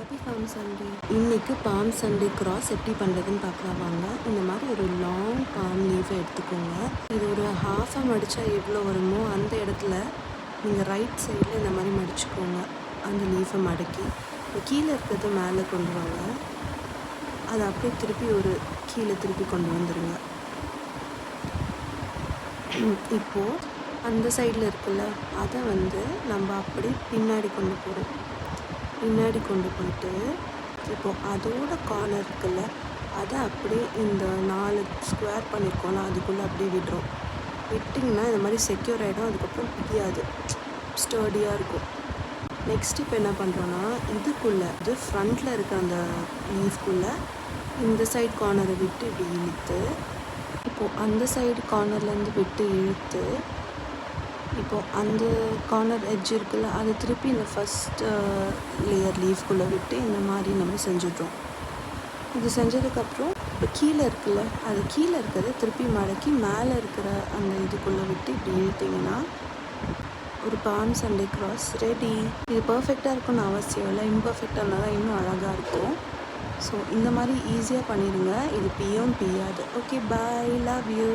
Happy Palm Sunday. இன்றைக்கி Palm Sunday cross எப்படி பண்ணுறதுன்னு பார்க்கலாம் வாங்க. இந்த மாதிரி ஒரு லாங் பாம் லீஃபை எடுத்துக்கோங்க. இது ஒரு ஹாஃபாக மடித்தா எவ்வளோ வருமோ அந்த இடத்துல நீங்கள் ரைட் சைடில் இந்த மாதிரி மடிச்சுக்கோங்க. அந்த லீஃபை மடக்கி கீழே இருக்கிறது மேலே கொண்டு வாங்க. அதை அப்படியே திருப்பி ஒரு கீழே திருப்பி கொண்டு வந்துடுங்க. இப்போது அந்த சைடில் இருக்குல்ல, அதை நம்ம அப்படியே பின்னாடி கொண்டு போகிறோம். பின்னாடி கொண்டு போயிட்டு இப்போது அதோட கார்னர் இருக்குல்ல, அதை அப்படியே இந்த 4 ஸ்கொயர் பண்ணியிருக்கோம்ல அதுக்குள்ளே அப்படியே விடுறோம். விட்டிங்கன்னா இந்த மாதிரி செக்யூர் ஆகிடும். அதுக்கப்புறம் பிடியாது, ஸ்டர்டியாக இருக்கும். நெக்ஸ்ட் இப்போ என்ன பண்ணுறோன்னா, இதுக்குள்ளே இது ஃப்ரண்ட்டில் இருக்க அந்த லீஃப்குள்ளே இந்த சைடு கார்னரை விட்டு இப்படி இழுத்து, இப்போது அந்த சைடு கார்னர்லேருந்து விட்டு இழுத்து, இப்போது அந்த கார்னர் எட்ஜ் இருக்குல்ல, அதை திருப்பி இந்த ஃபஸ்ட் லேயர் லீஃப்குள்ளே விட்டு இந்த மாதிரி நம்ம செஞ்சிடுறோம். இது செஞ்சதுக்கப்புறம் இப்போ கீழே இருக்குல்ல, அது கீழே இருக்கிறத திருப்பி மடக்கி மேலே இருக்கிற அந்த இதுக்குள்ளே விட்டு இப்படி இழுத்திங்கன்னா ஒரு பாம் சண்டே கிராஸ் ரெடி. இது பர்ஃபெக்டாக இருக்கும்னு அவசியம் இல்லை, இம்பர்ஃபெக்டாக இருந்தால் தான் இன்னும் அழகாக இருக்கும். ஸோ இந்த மாதிரி ஈஸியாக பண்ணிடுங்க. இது பியும் பியாது. Okay, bye, love you.